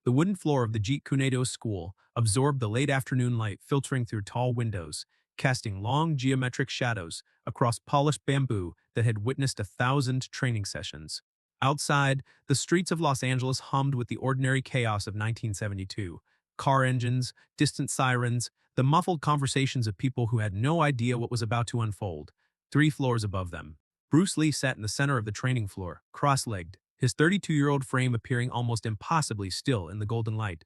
The wooden floor of the Jeet Kune Do school absorbed the late afternoon light filtering through tall windows, casting long geometric shadows across polished bamboo that had witnessed 1,000 training sessions. Outside, the streets of Los Angeles hummed with the ordinary chaos of 1972. Car engines, distant sirens, the muffled conversations of people who had no idea what was about to unfold. 3 floors above them, Bruce Lee sat in the center of the training floor, cross-legged, his 32-year-old frame appearing almost impossibly still in the golden light.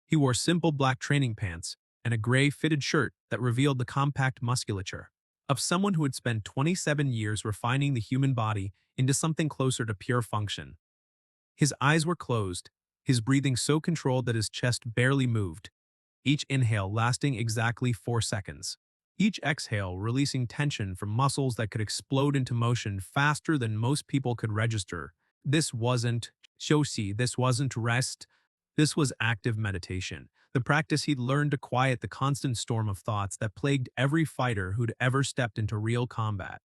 He wore simple black training pants and a gray fitted shirt that revealed the compact musculature of someone who had spent 27 years refining the human body into something closer to pure function. His eyes were closed, his breathing so controlled that his chest barely moved, each inhale lasting exactly 4 seconds. Each exhale releasing tension from muscles that could explode into motion faster than most people could register. This wasn't shoshi, this wasn't rest, this was active meditation, the practice he'd learned to quiet the constant storm of thoughts that plagued every fighter who'd ever stepped into real combat.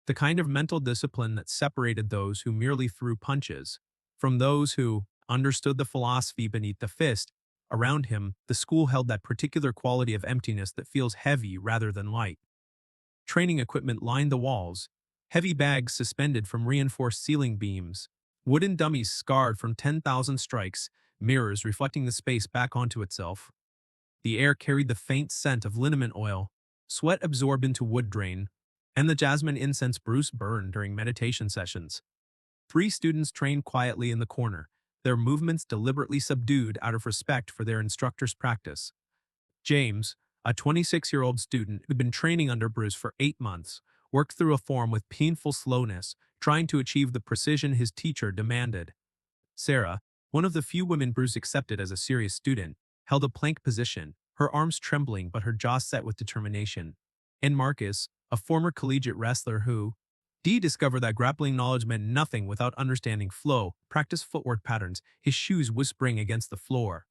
The kind of mental discipline that separated those who merely threw punches from those who understood the philosophy beneath the fist. Around him, the school held that particular quality of emptiness that feels heavy rather than light. Training equipment lined the walls, heavy bags suspended from reinforced ceiling beams, wooden dummies scarred from 10,000 strikes, mirrors reflecting the space back onto itself. The air carried the faint scent of liniment oil, sweat absorbed into wood drain, and the jasmine incense Bruce burned during meditation sessions. 3 students trained quietly in the corner, their movements deliberately subdued out of respect for their instructor's practice. James, a 26-year-old student who'd been training under Bruce for 8 months, worked through a form with painful slowness, trying to achieve the precision his teacher demanded. Sarah, one of the few women Bruce accepted as a serious student, held a plank position, her arms trembling but her jaw set with determination. And Marcus, a former collegiate wrestler who, discovered that grappling knowledge meant nothing without understanding flow, practiced footwork patterns, his shoes whispering against the floor.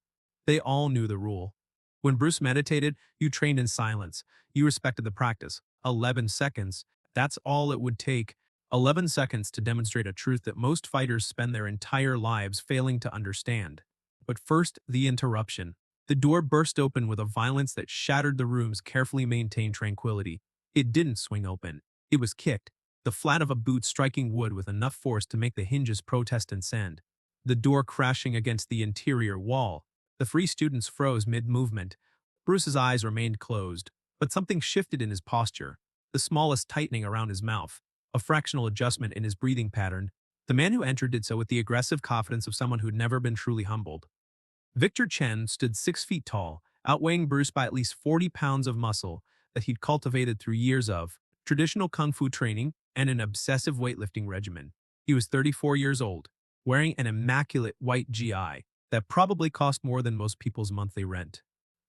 They all knew the rule. When Bruce meditated, you trained in silence. You respected the practice. 11 seconds, that's all it would take. 11 seconds to demonstrate a truth that most fighters spend their entire lives failing to understand. But first, the interruption. The door burst open with a violence that shattered the room's carefully maintained tranquility. It didn't swing open. It was kicked, the flat of a boot striking wood with enough force to make the hinges protest and send. The door crashing against the interior wall. The 3 students froze mid-movement. Bruce's eyes remained closed, but something shifted in his posture, the smallest tightening around his mouth, a fractional adjustment in his breathing pattern. The man who entered did so with the aggressive confidence of someone who'd never been truly humbled. Victor Chen stood 6 feet tall, outweighing Bruce by at least 40 pounds of muscle that he'd cultivated through years of traditional kung fu training and an obsessive weightlifting regimen. He was 34 years old, wearing an immaculate white GI that probably cost more than most people's monthly rent.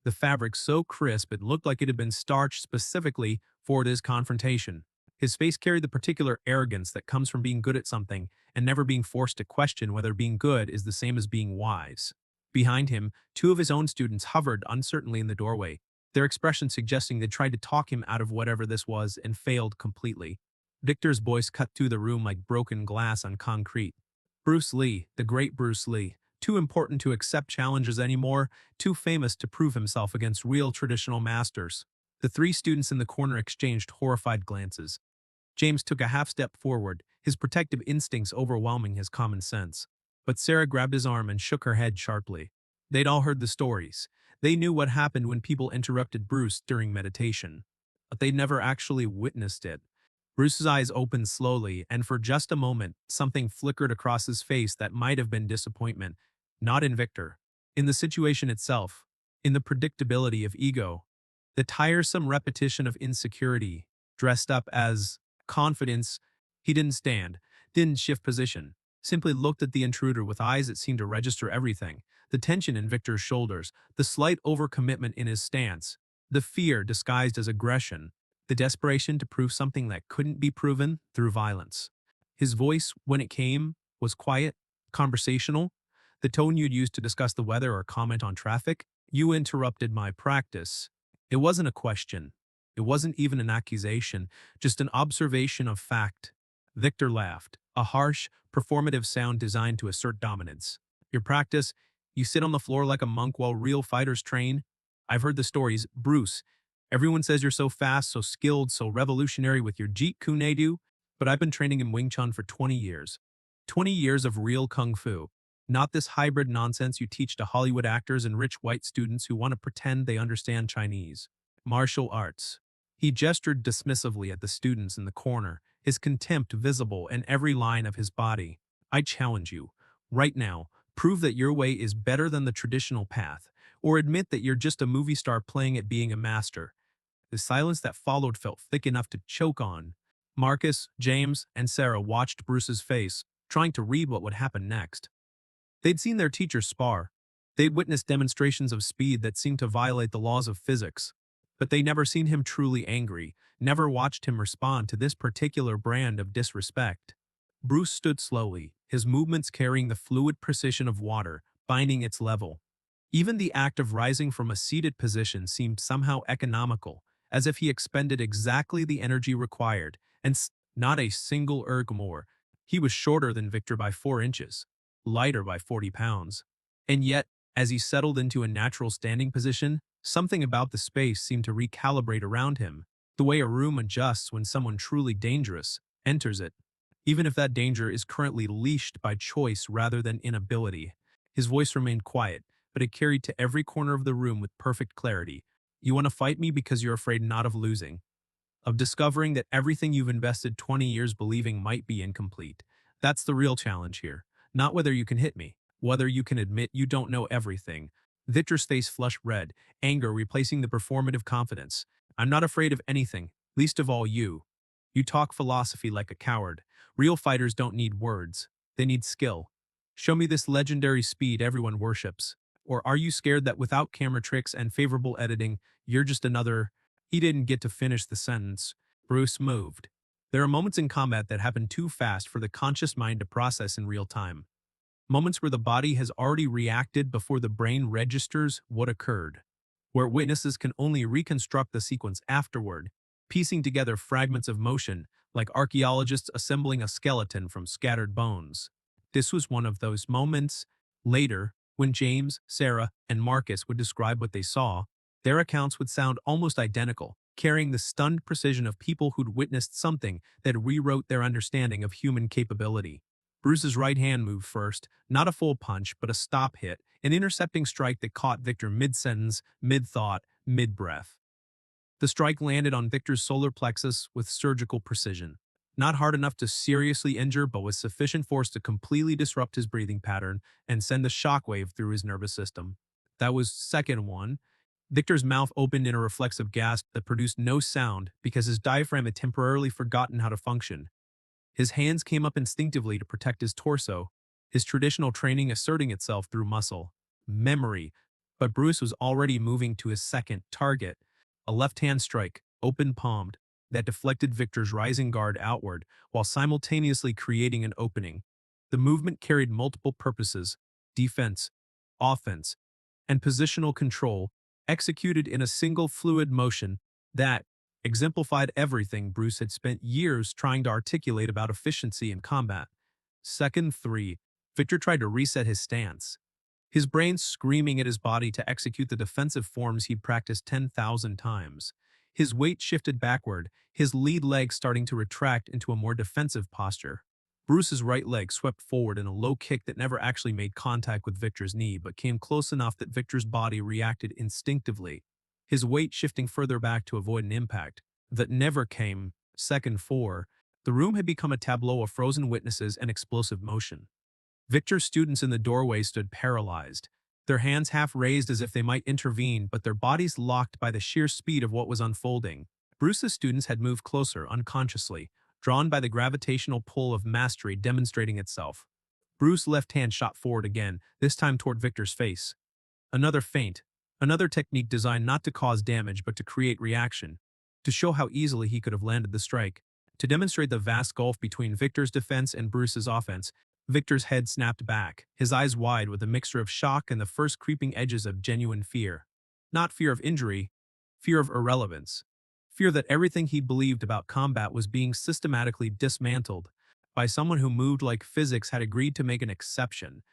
The fabric so crisp it looked like it had been starched specifically for this confrontation. His face carried the particular arrogance that comes from being good at something and never being forced to question whether being good is the same as being wise. Behind him, 2 of his own students hovered uncertainly in the doorway, their expressions suggesting they tried to talk him out of whatever this was and failed completely. Victor's voice cut through the room like broken glass on concrete. Bruce Lee, the great Bruce Lee, too important to accept challenges anymore, too famous to prove himself against real traditional masters. The 3 students in the corner exchanged horrified glances. James took a half step forward, his protective instincts overwhelming his common sense. But Sarah grabbed his arm and shook her head sharply. They'd all heard the stories. They knew what happened when people interrupted Bruce during meditation. But they'd never actually witnessed it. Bruce's eyes opened slowly, and for just a moment, something flickered across his face that might have been disappointment. Not in Victor. In the situation itself. In the predictability of ego. The tiresome repetition of insecurity, dressed up as confidence. He didn't stand, didn't shift position, simply looked at the intruder with eyes that seemed to register everything. The tension in Victor's shoulders, the slight overcommitment in his stance, the fear disguised as aggression, the desperation to prove something that couldn't be proven through violence. His voice, when it came, was quiet, conversational, the tone you'd use to discuss the weather or comment on traffic. You interrupted my practice. It wasn't a question. It wasn't even an accusation, just an observation of fact. Victor laughed, a harsh, performative sound designed to assert dominance. Your practice, You sit on the floor like a monk while real fighters train? I've heard the stories. Bruce, everyone says you're so fast, so skilled, so revolutionary with your Jeet Kune Do, but I've been training in Wing Chun for 20 years. 20 years of real kung fu. Not this hybrid nonsense you teach to Hollywood actors and rich white students who want to pretend they understand Chinese. Martial arts. He gestured dismissively at the students in the corner, his contempt visible in every line of his body. I challenge you, right now, prove that your way is better than the traditional path, or admit that you're just a movie star playing at being a master. The silence that followed felt thick enough to choke on. Marcus, James, and Sarah watched Bruce's face, trying to read what would happen next. They'd seen their teacher spar. They'd witnessed demonstrations of speed that seemed to violate the laws of physics. But they'd never seen him truly angry, never watched him respond to this particular brand of disrespect. Bruce stood slowly, his movements carrying the fluid precision of water, binding its level. Even the act of rising from a seated position seemed somehow economical, as if he expended exactly the energy required, and not a single erg more. He was shorter than Victor by 4 inches, lighter by 40 pounds. And yet, as he settled into a natural standing position, something about the space seemed to recalibrate around him, the way a room adjusts when someone truly dangerous enters it, even if that danger is currently leashed by choice rather than inability. His voice remained quiet, but it carried to every corner of the room with perfect clarity. You want to fight me because you're afraid not of losing, of discovering that everything you've invested 20 years believing might be incomplete. That's the real challenge here. Not whether you can hit me, whether you can admit you don't know everything. Victor's face flushed red, anger replacing the performative confidence. I'm not afraid of anything, least of all you. You talk philosophy like a coward. Real fighters don't need words. They need skill. Show me this legendary speed everyone worships. Or are you scared that without camera tricks and favorable editing, you're just another? He didn't get to finish the sentence. Bruce moved. There are moments in combat that happen too fast for the conscious mind to process in real time. Moments where the body has already reacted before the brain registers what occurred. Where witnesses can only reconstruct the sequence afterward, piecing together fragments of motion, like archaeologists assembling a skeleton from scattered bones. This was one of those moments. Later, when James, Sarah, and Marcus would describe what they saw, their accounts would sound almost identical, carrying the stunned precision of people who'd witnessed something that rewrote their understanding of human capability. Bruce's right hand moved first, not a full punch, but a stop hit, an intercepting strike that caught Victor mid-sentence, mid-thought, mid-breath. The strike landed on Victor's solar plexus with surgical precision. Not hard enough to seriously injure, but with sufficient force to completely disrupt his breathing pattern and send a shockwave through his nervous system. That was second one. Victor's mouth opened in a reflexive gasp that produced no sound because his diaphragm had temporarily forgotten how to function. His hands came up instinctively to protect his torso, his traditional training asserting itself through muscle, memory, but Bruce was already moving to his second target, a left-hand strike, open-palmed, that deflected Victor's rising guard outward while simultaneously creating an opening. The movement carried multiple purposes: defense, offense, and positional control, executed in a single fluid motion that exemplified everything Bruce had spent years trying to articulate about efficiency in combat. Second 3, Victor tried to reset his stance, his brain screaming at his body to execute the defensive forms he'd practiced 10,000 times. His weight shifted backward, his lead leg starting to retract into a more defensive posture. Bruce's right leg swept forward in a low kick that never actually made contact with Victor's knee but came close enough that Victor's body reacted instinctively, his weight shifting further back to avoid an impact that never came. Second 4, the room had become a tableau of frozen witnesses and explosive motion. Victor's students in the doorway stood paralyzed, their hands half raised as if they might intervene, but their bodies locked by the sheer speed of what was unfolding. Bruce's students had moved closer unconsciously, drawn by the gravitational pull of mastery demonstrating itself. Bruce's left hand shot forward again, this time toward Victor's face. Another feint, another technique designed not to cause damage but to create reaction, to show how easily he could have landed the strike. To demonstrate the vast gulf between Victor's defense and Bruce's offense, Victor's head snapped back, his eyes wide with a mixture of shock and the first creeping edges of genuine fear. Not fear of injury, fear of irrelevance. Fear that everything he believed about combat was being systematically dismantled by someone who moved like physics had agreed to make an exception.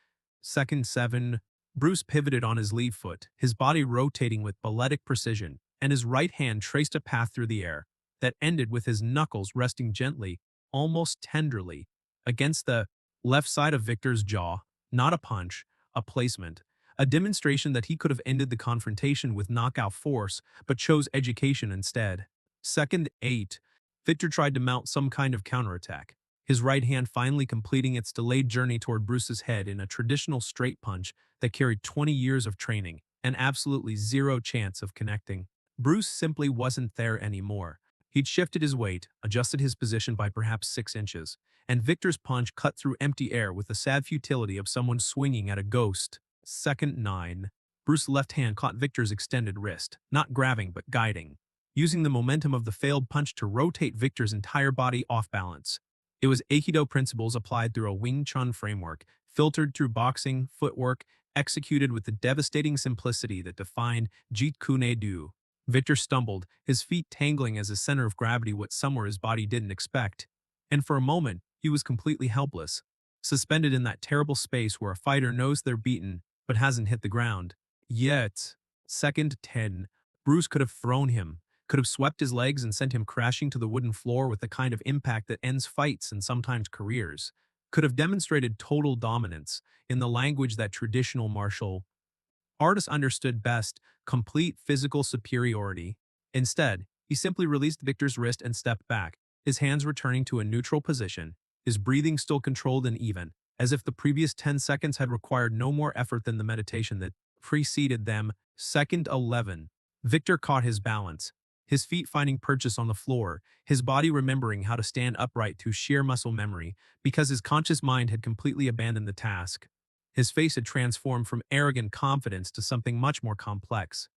Second 7, Bruce pivoted on his lead foot, his body rotating with balletic precision, and his right hand traced a path through the air that ended with his knuckles resting gently, almost tenderly, against the left side of Victor's jaw. Not a punch, a placement, a demonstration that he could have ended the confrontation with knockout force, but chose education instead. Second 8. Victor tried to mount some kind of counterattack, his right hand finally completing its delayed journey toward Bruce's head in a traditional straight punch that carried 20 years of training and absolutely zero chance of connecting. Bruce simply wasn't there anymore. He'd shifted his weight, adjusted his position by perhaps 6 inches, and Victor's punch cut through empty air with the sad futility of someone swinging at a ghost. Second 9. Bruce's left hand caught Victor's extended wrist, not grabbing but guiding, using the momentum of the failed punch to rotate Victor's entire body off balance. It was Aikido principles applied through a Wing Chun framework, filtered through boxing, footwork, executed with the devastating simplicity that defined Jeet Kune Do. Victor stumbled, his feet tangling as a center of gravity went somewhere his body didn't expect. And for a moment, he was completely helpless, suspended in that terrible space where a fighter knows they're beaten but hasn't hit the ground. Yet, second 10, Bruce could have thrown him, could have swept his legs and sent him crashing to the wooden floor with the kind of impact that ends fights and sometimes careers, could have demonstrated total dominance in the language that traditional martial artists understood best, complete physical superiority. Instead, he simply released Victor's wrist and stepped back, his hands returning to a neutral position, his breathing still controlled and even, as if the previous 10 seconds had required no more effort than the meditation that preceded them. Second 11. Victor caught his balance, his feet finding purchase on the floor, his body remembering how to stand upright through sheer muscle memory, because his conscious mind had completely abandoned the task. His face had transformed from arrogant confidence to something much more complex,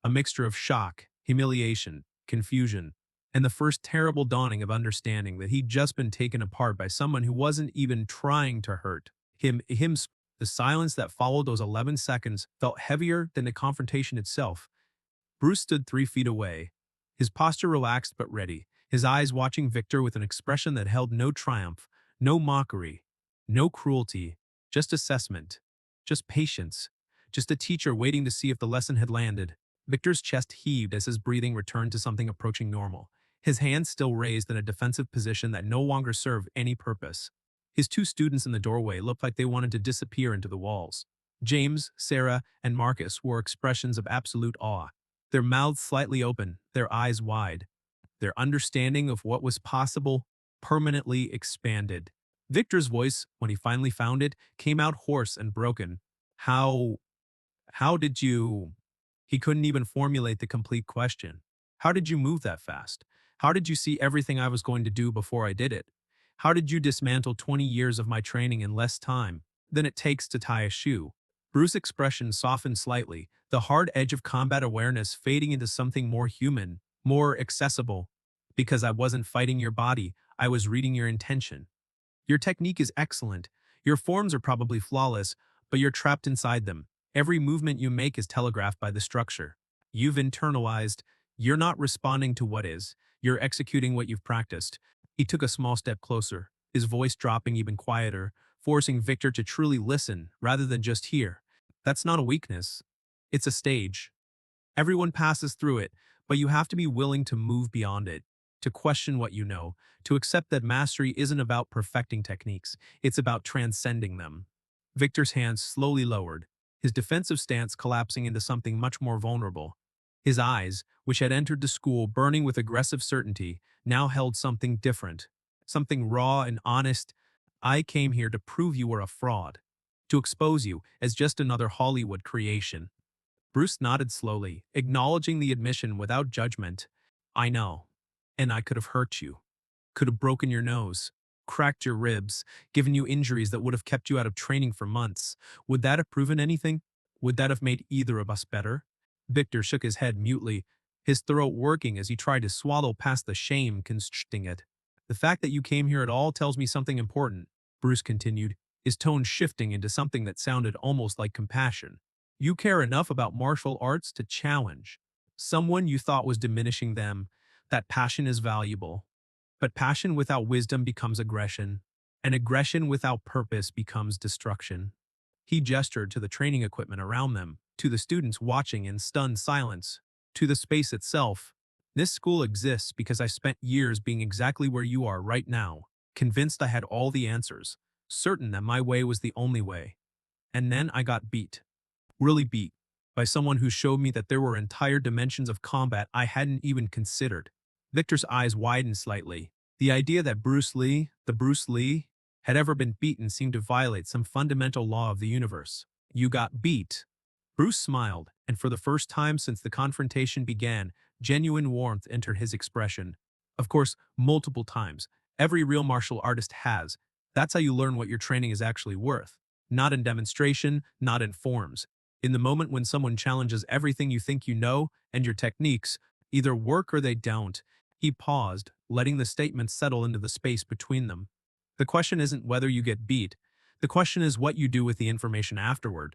a mixture of shock, humiliation, confusion, and the first terrible dawning of understanding that he'd just been taken apart by someone who wasn't even trying to hurt him. The silence that followed those 11 seconds felt heavier than the confrontation itself. Bruce stood 3 feet away, his posture relaxed but ready, his eyes watching Victor with an expression that held no triumph, no mockery, no cruelty, just assessment, just patience, just a teacher waiting to see if the lesson had landed. Victor's chest heaved as his breathing returned to something approaching normal, his hands still raised in a defensive position that no longer served any purpose. His 2 students in the doorway looked like they wanted to disappear into the walls. James, Sarah, and Marcus wore expressions of absolute awe, their mouths slightly open, their eyes wide. Their understanding of what was possible permanently expanded. Victor's voice, when he finally found it, came out hoarse and broken. How how did you... He couldn't even formulate the complete question. How did you move that fast? How did you see everything I was going to do before I did it? How did you dismantle 20 years of my training in less time than it takes to tie a shoe? Bruce's expression softened slightly, the hard edge of combat awareness fading into something more human, more accessible. Because I wasn't fighting your body, I was reading your intention. Your technique is excellent. Your forms are probably flawless, but you're trapped inside them. Every movement you make is telegraphed by the structure. You've internalized. You're not responding to what is. You're executing what you've practiced. He took a small step closer, his voice dropping even quieter, forcing Victor to truly listen rather than just hear. That's not a weakness. It's a stage. Everyone passes through it, but you have to be willing to move beyond it, to question what you know, to accept that mastery isn't about perfecting techniques, it's about transcending them. Victor's hands slowly lowered, his defensive stance collapsing into something much more vulnerable. His eyes, which had entered the school burning with aggressive certainty, now held something different, something raw and honest. I came here to prove you were a fraud, to expose you as just another Hollywood creation. Bruce nodded slowly, acknowledging the admission without judgment. I know. And I could have hurt you. Could have broken your nose, cracked your ribs, given you injuries that would have kept you out of training for months. Would that have proven anything? Would that have made either of us better? Victor shook his head mutely, his throat working as he tried to swallow past the shame constricting it. The fact that you came here at all tells me something important, Bruce continued, his tone shifting into something that sounded almost like compassion. You care enough about martial arts to challenge someone you thought was diminishing them. That passion is valuable. But passion without wisdom becomes aggression, and aggression without purpose becomes destruction. He gestured to the training equipment around them, to the students watching in stunned silence, to the space itself. This school exists because I spent years being exactly where you are right now, convinced I had all the answers, certain that my way was the only way. And then I got beat. Really beat. By someone who showed me that there were entire dimensions of combat I hadn't even considered. Victor's eyes widened slightly. The idea that Bruce Lee, had ever been beaten seemed to violate some fundamental law of the universe. You got beat. Bruce smiled, and for the first time since the confrontation began, genuine warmth entered his expression. Of course, multiple times. Every real martial artist has. That's how you learn what your training is actually worth. Not in demonstration, not in forms. In the moment when someone challenges everything you think you know and your techniques, either work or they don't. He paused, letting the statement settle into the space between them. The question isn't whether you get beat. The question is what you do with the information afterward.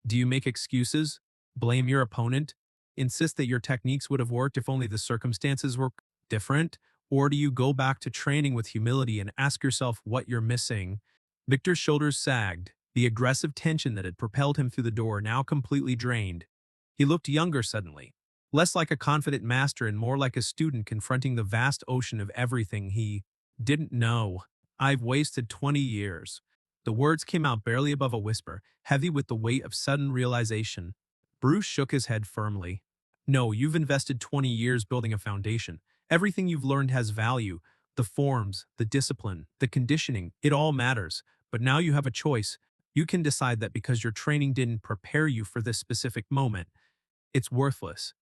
Do you make excuses? Blame your opponent? Insist that your techniques would have worked if only the circumstances were different? Or do you go back to training with humility and ask yourself what you're missing? Victor's shoulders sagged, the aggressive tension that had propelled him through the door now completely drained. He looked younger suddenly, less like a confident master and more like a student confronting the vast ocean of everything he didn't know. I've wasted 20 years. The words came out barely above a whisper, heavy with the weight of sudden realization. Bruce shook his head firmly. No, you've invested 20 years building a foundation. Everything you've learned has value. The forms, the discipline, the conditioning, it all matters. But now you have a choice. You can decide that because your training didn't prepare you for this specific moment, it's worthless.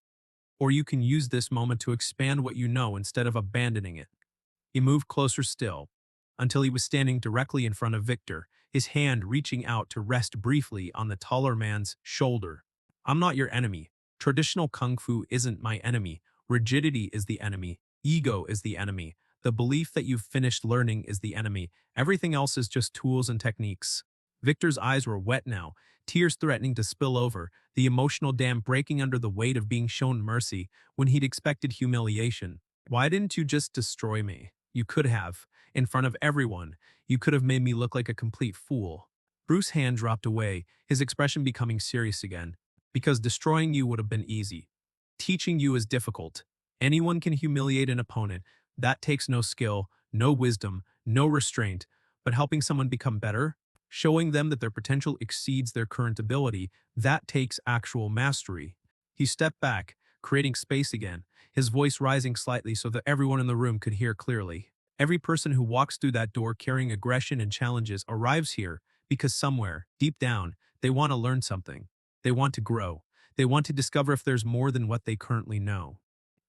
Or you can use this moment to expand what you know instead of abandoning it. He moved closer still, until he was standing directly in front of Victor, his hand reaching out to rest briefly on the taller man's shoulder. I'm not your enemy. Traditional kung fu isn't my enemy. Rigidity is the enemy. Ego is the enemy. The belief that you've finished learning is the enemy. Everything else is just tools and techniques. Victor's eyes were wet now, tears threatening to spill over, the emotional dam breaking under the weight of being shown mercy when he'd expected humiliation. Why didn't you just destroy me? You could have. In front of everyone. You could have made me look like a complete fool. Bruce's hand dropped away, his expression becoming serious again. Because destroying you would have been easy. Teaching you is difficult. Anyone can humiliate an opponent. That takes no skill, no wisdom, no restraint. But helping someone become better, showing them that their potential exceeds their current ability, that takes actual mastery. He stepped back, creating space again, his voice rising slightly so that everyone in the room could hear clearly. Every person who walks through that door carrying aggression and challenges arrives here because somewhere, deep down, they want to learn something. They want to grow. They want to discover if there's more than what they currently know.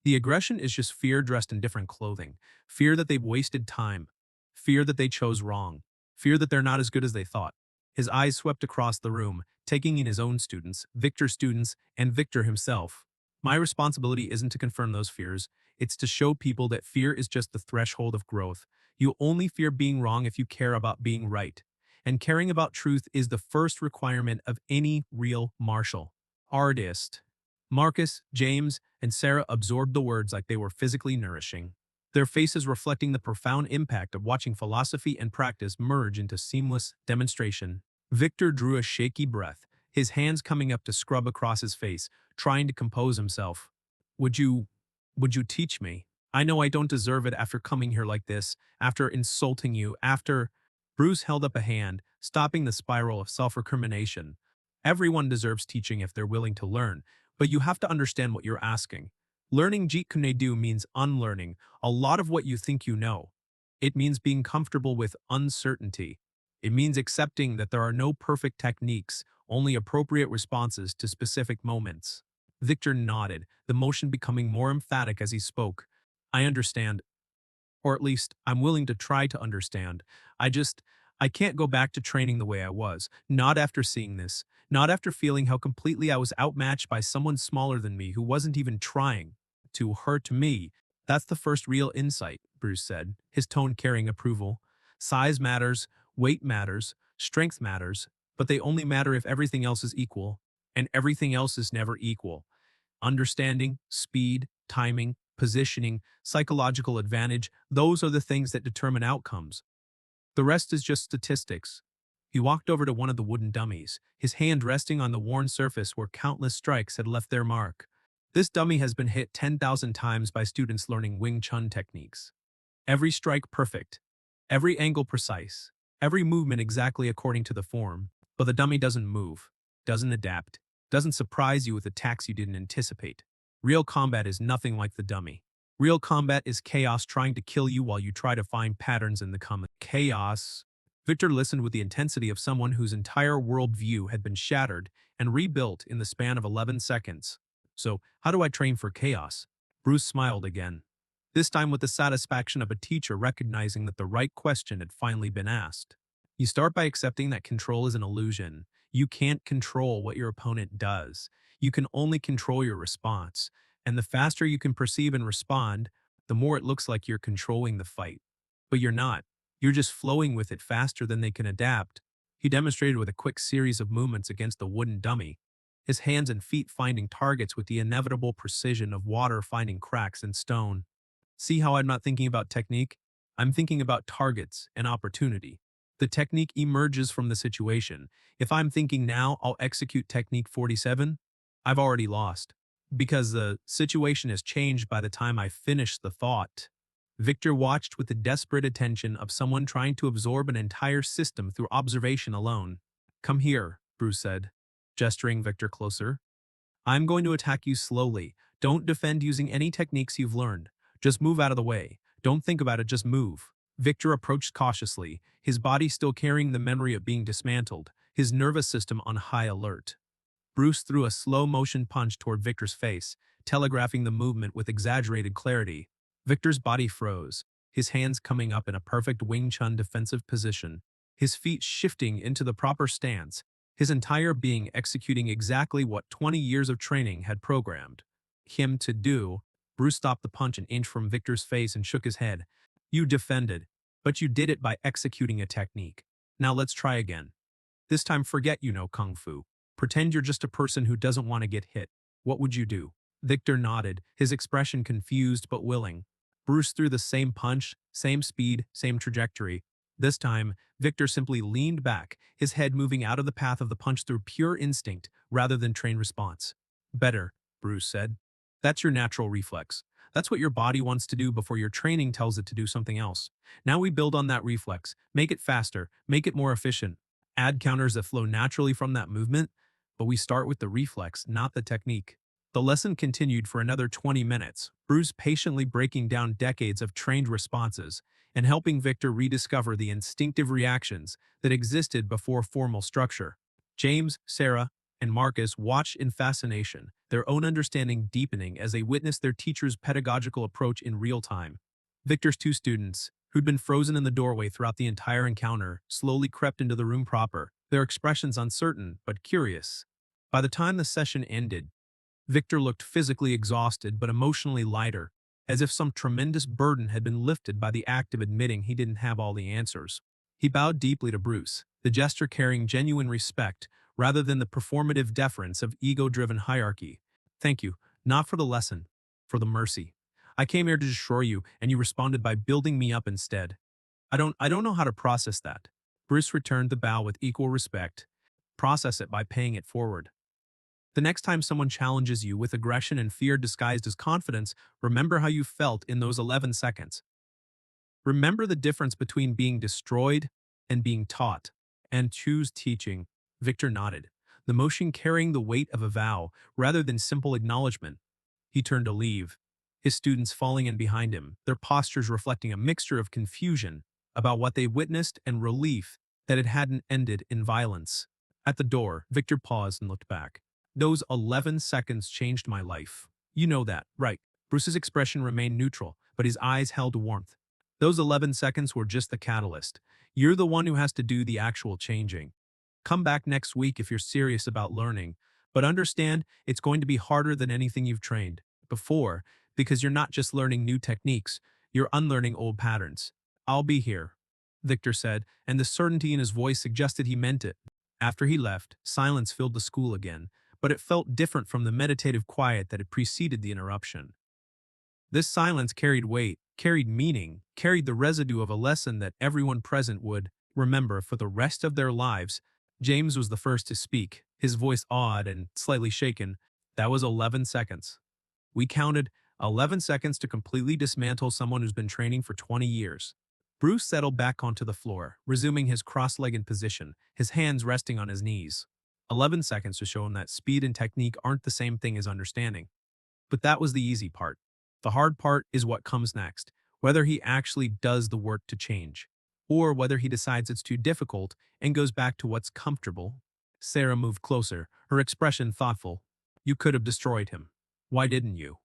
The aggression is just fear dressed in different clothing. Fear that they've wasted time. Fear that they chose wrong. Fear that they're not as good as they thought. His eyes swept across the room, taking in his own students, Victor's students, and Victor himself. My responsibility isn't to confirm those fears. It's to show people that fear is just the threshold of growth. You only fear being wrong if you care about being right. And caring about truth is the first requirement of any real martial artist. Marcus, James, and Sarah absorbed the words like they were physically nourishing, their faces reflecting the profound impact of watching philosophy and practice merge into seamless demonstration. Victor drew a shaky breath, his hands coming up to scrub across his face, trying to compose himself. Would you teach me? I know I don't deserve it after coming here like this, after insulting you, after... Bruce held up a hand, stopping the spiral of self-recrimination. Everyone deserves teaching if they're willing to learn, but you have to understand what you're asking. Learning Jeet Kune Do means unlearning a lot of what you think you know. It means being comfortable with uncertainty. It means accepting that there are no perfect techniques, only appropriate responses to specific moments. Victor nodded, the motion becoming more emphatic as he spoke. I understand. Or at least, I'm willing to try to understand. I can't go back to training the way I was. Not after seeing this. Not after feeling how completely I was outmatched by someone smaller than me who wasn't even trying. To hurt me. That's the first real insight, Bruce said, his tone carrying approval. Size matters, weight matters, strength matters, but they only matter if everything else is equal. And everything else is never equal. Understanding, speed, timing, positioning, psychological advantage, those are the things that determine outcomes. The rest is just statistics. He walked over to one of the wooden dummies, his hand resting on the worn surface where countless strikes had left their mark. This dummy has been hit 10,000 times by students learning Wing Chun techniques. Every strike perfect, every angle precise, every movement exactly according to the form. But the dummy doesn't move, doesn't adapt, doesn't surprise you with attacks you didn't anticipate. Real combat is nothing like the dummy. Real combat is chaos trying to kill you while you try to find patterns in the common chaos. Victor listened with the intensity of someone whose entire worldview had been shattered and rebuilt in the span of 11 seconds. So, how do I train for chaos? Bruce smiled again, this time with the satisfaction of a teacher recognizing that the right question had finally been asked. You start by accepting that control is an illusion. You can't control what your opponent does. You can only control your response. And the faster you can perceive and respond, the more it looks like you're controlling the fight. But you're not. You're just flowing with it faster than they can adapt. He demonstrated with a quick series of movements against the wooden dummy, his hands and feet finding targets with the inevitable precision of water finding cracks in stone. See how I'm not thinking about technique? I'm thinking about targets and opportunity. The technique emerges from the situation. If I'm thinking now I'll execute technique 47, I've already lost. Because the situation has changed by the time I finish the thought. Victor watched with the desperate attention of someone trying to absorb an entire system through observation alone. Come here, Bruce said, gesturing Victor closer. I'm going to attack you slowly. Don't defend using any techniques you've learned. Just move out of the way. Don't think about it, just move. Victor approached cautiously, his body still carrying the memory of being dismantled, his nervous system on high alert. Bruce threw a slow-motion punch toward Victor's face, telegraphing the movement with exaggerated clarity. Victor's body froze, his hands coming up in a perfect Wing Chun defensive position, his feet shifting into the proper stance, his entire being executing exactly what 20 years of training had programmed him to do. Bruce stopped the punch an inch from Victor's face and shook his head. You defended, but you did it by executing a technique. Now let's try again. This time forget you know Kung Fu. Pretend you're just a person who doesn't want to get hit. What would you do? Victor nodded, his expression confused but willing. Bruce threw the same punch, same speed, same trajectory. This time, Victor simply leaned back, his head moving out of the path of the punch through pure instinct rather than trained response. Better, Bruce said. That's your natural reflex. That's what your body wants to do before your training tells it to do something else. Now we build on that reflex, make it faster, make it more efficient. Add counters that flow naturally from that movement, but we start with the reflex, not the technique. The lesson continued for another 20 minutes, Bruce patiently breaking down decades of trained responses and helping Victor rediscover the instinctive reactions that existed before formal structure. James, Sarah, and Marcus watched in fascination, their own understanding deepening as they witnessed their teacher's pedagogical approach in real time. Victor's two students, who'd been frozen in the doorway throughout the entire encounter, slowly crept into the room proper, their expressions uncertain but curious. By the time the session ended, Victor looked physically exhausted but emotionally lighter, as if some tremendous burden had been lifted by the act of admitting he didn't have all the answers. He bowed deeply to Bruce, the gesture carrying genuine respect rather than the performative deference of ego-driven hierarchy. Thank you, not for the lesson, for the mercy. I came here to destroy you, and you responded by building me up instead. I don't know how to process that. Bruce returned the bow with equal respect. Process it by paying it forward. The next time someone challenges you with aggression and fear disguised as confidence, remember how you felt in those 11 seconds. Remember the difference between being destroyed and being taught, and choose teaching. Victor nodded, the motion carrying the weight of a vow rather than simple acknowledgement. He turned to leave, his students falling in behind him, their postures reflecting a mixture of confusion about what they witnessed and relief that it hadn't ended in violence. At the door, Victor paused and looked back. Those 11 seconds changed my life. You know that, right? Bruce's expression remained neutral, but his eyes held warmth. Those 11 seconds were just the catalyst. You're the one who has to do the actual changing. Come back next week if you're serious about learning, but understand it's going to be harder than anything you've trained before, because you're not just learning new techniques, you're unlearning old patterns. I'll be here, Victor said, and the certainty in his voice suggested he meant it. After he left, silence filled the school again, but it felt different from the meditative quiet that had preceded the interruption. This silence carried weight, carried meaning, carried the residue of a lesson that everyone present would remember for the rest of their lives. James was the first to speak, his voice awed and slightly shaken. That was 11 seconds. We counted 11 seconds to completely dismantle someone who's been training for 20 years. Bruce settled back onto the floor, resuming his cross-legged position, his hands resting on his knees. 11 seconds to show him that speed and technique aren't the same thing as understanding. But that was the easy part. The hard part is what comes next, whether he actually does the work to change, or whether he decides it's too difficult and goes back to what's comfortable. Sarah moved closer, her expression thoughtful. You could have destroyed him. Why didn't you?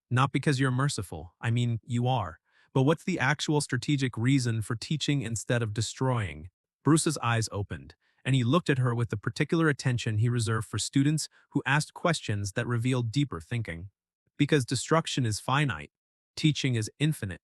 Not because you're merciful, I mean, you are. But what's the actual strategic reason for teaching instead of destroying? Bruce's eyes opened, and he looked at her with the particular attention he reserved for students who asked questions that revealed deeper thinking. Because destruction is finite, teaching is infinite.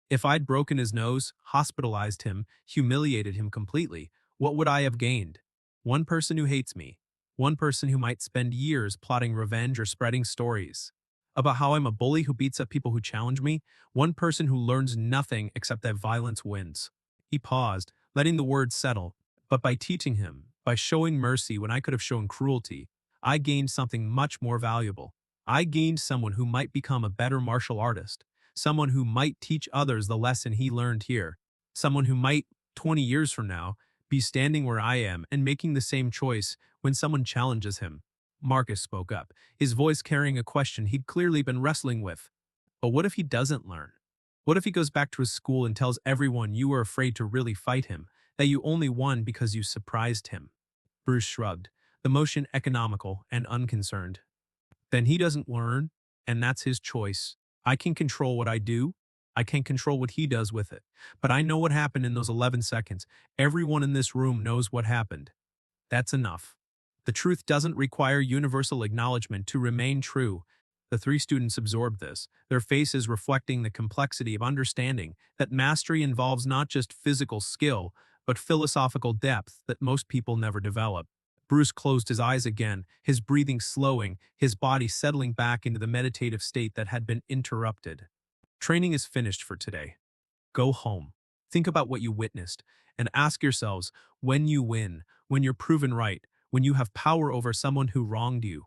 If I'd broken his nose, hospitalized him, humiliated him completely, what would I have gained? One person who hates me. One person who might spend years plotting revenge or spreading stories about how I'm a bully who beats up people who challenge me. One person who learns nothing except that violence wins. He paused, letting the words settle. But by teaching him, by showing mercy when I could have shown cruelty, I gained something much more valuable. I gained someone who might become a better martial artist, someone who might teach others the lesson he learned here, someone who might, 20 years from now, be standing where I am and making the same choice when someone challenges him. Marcus spoke up, his voice carrying a question he'd clearly been wrestling with. But what if he doesn't learn? What if he goes back to his school and tells everyone you were afraid to really fight him, that you only won because you surprised him? Bruce shrugged, the motion economical and unconcerned. Then he doesn't learn, and that's his choice. I can control what I do. I can't control what he does with it. But I know what happened in those 11 seconds. Everyone in this room knows what happened. That's enough. The truth doesn't require universal acknowledgement to remain true. The three students absorbed this, their faces reflecting the complexity of understanding that mastery involves not just physical skill, but philosophical depth that most people never develop. Bruce closed his eyes again, his breathing slowing, his body settling back into the meditative state that had been interrupted. Training is finished for today. Go home. Think about what you witnessed, and ask yourselves, when you win, when you're proven right, when you have power over someone who wronged you,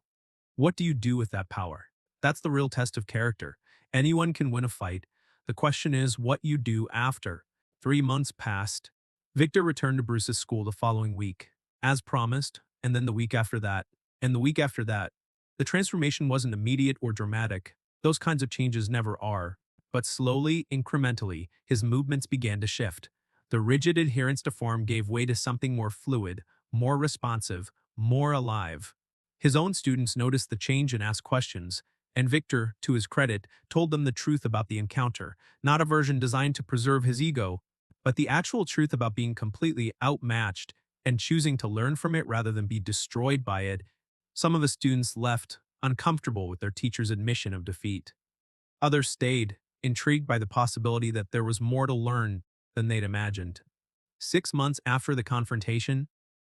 what do you do with that power? That's the real test of character. Anyone can win a fight. The question is what you do after. 3 months passed. Victor returned to Bruce's school the following week, as promised, and then the week after that, and the week after that. The transformation wasn't immediate or dramatic. Those kinds of changes never are. But slowly, incrementally, his movements began to shift. The rigid adherence to form gave way to something more fluid, more responsive, more alive. His own students noticed the change and asked questions, and Victor, to his credit, told them the truth about the encounter, not a version designed to preserve his ego, but the actual truth about being completely outmatched and choosing to learn from it rather than be destroyed by it. Some of the students left, uncomfortable with their teacher's admission of defeat. Others stayed, intrigued by the possibility that there was more to learn than they'd imagined. 6 months after the confrontation,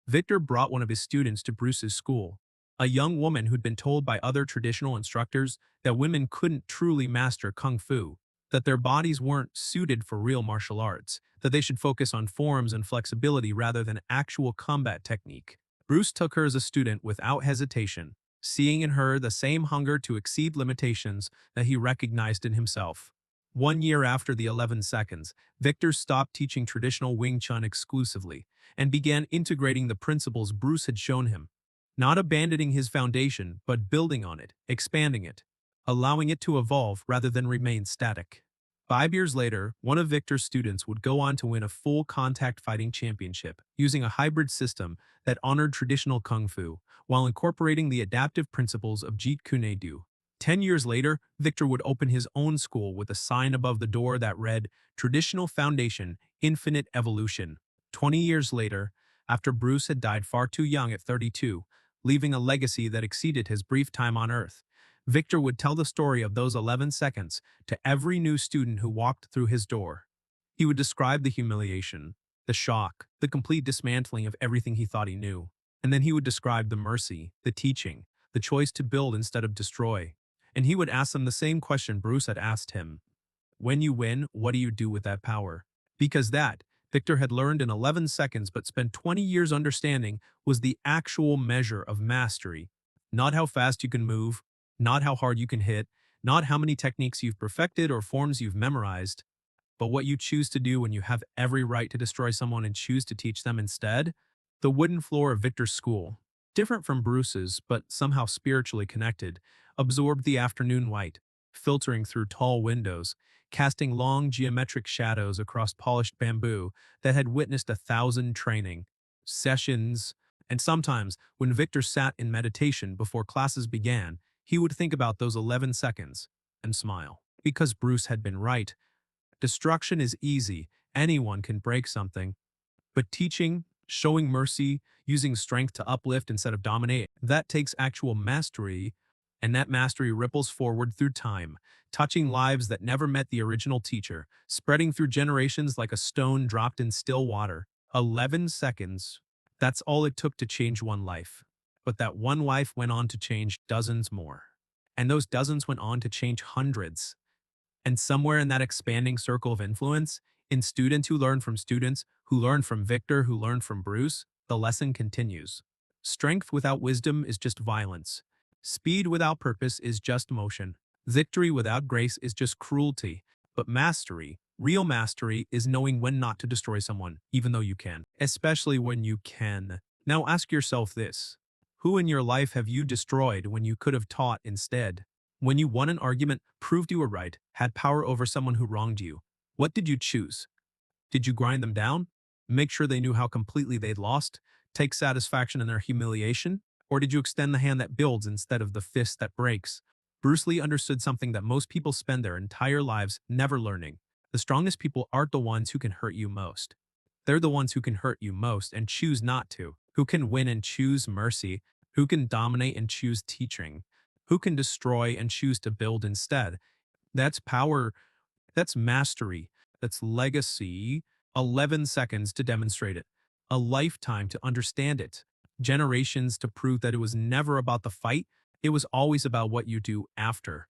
Victor brought one of his students to Bruce's school, a young woman who'd been told by other traditional instructors that women couldn't truly master kung fu, that their bodies weren't suited for real martial arts, that they should focus on forms and flexibility rather than actual combat technique. Bruce took her as a student without hesitation, seeing in her the same hunger to exceed limitations that he recognized in himself. 1 year after the 11 seconds, Victor stopped teaching traditional Wing Chun exclusively and began integrating the principles Bruce had shown him, not abandoning his foundation, but building on it, expanding it, allowing it to evolve rather than remain static. 5 years later, one of Victor's students would go on to win a full contact fighting championship using a hybrid system that honored traditional kung fu while incorporating the adaptive principles of Jeet Kune Do. 10 years later, Victor would open his own school with a sign above the door that read, Traditional Foundation, Infinite Evolution. 20 years later, after Bruce had died far too young at 32, leaving a legacy that exceeded his brief time on Earth, Victor would tell the story of those 11 seconds to every new student who walked through his door. He would describe the humiliation, the shock, the complete dismantling of everything he thought he knew. And then he would describe the mercy, the teaching, the choice to build instead of destroy. And he would ask them the same question Bruce had asked him. When you win, what do you do with that power? Because Victor had learned in 11 seconds but spent 20 years understanding was the actual measure of mastery. Not how fast you can move, not how hard you can hit, not how many techniques you've perfected or forms you've memorized, but what you choose to do when you have every right to destroy someone and choose to teach them instead. The wooden floor of Victor's school, different from Bruce's but somehow spiritually connected, absorbed the afternoon light, filtering through tall windows, casting long geometric shadows across polished bamboo that had witnessed 1,000 training sessions. And sometimes, when Victor sat in meditation before classes began, he would think about those 11 seconds and smile. Because Bruce had been right. Destruction is easy. Anyone can break something. But teaching, showing mercy, using strength to uplift instead of dominate, that takes actual mastery, and that mastery ripples forward through time, touching lives that never met the original teacher, spreading through generations like a stone dropped in still water. 11 seconds. That's all it took to change one life. But that one life went on to change dozens more. And those dozens went on to change hundreds. And somewhere in that expanding circle of influence, in students who learn from students, who learn from Victor, who learn from Bruce, the lesson continues. Strength without wisdom is just violence. Speed without purpose is just motion. Victory without grace is just cruelty. But mastery, real mastery, is knowing when not to destroy someone, even though you can. Especially when you can. Now ask yourself this. Who in your life have you destroyed when you could have taught instead? When you won an argument, proved you were right, had power over someone who wronged you, what did you choose? Did you grind them down? Make sure they knew how completely they'd lost? Take satisfaction in their humiliation? Or did you extend the hand that builds instead of the fist that breaks? Bruce Lee understood something that most people spend their entire lives never learning. The strongest people aren't the ones who can hurt you most. They're the ones who can hurt you most and choose not to, who can win and choose mercy, who can dominate and choose teaching, who can destroy and choose to build instead. That's power, that's mastery, that's legacy. 11 seconds to demonstrate it, a lifetime to understand it, generations to prove that it was never about the fight, it was always about what you do after.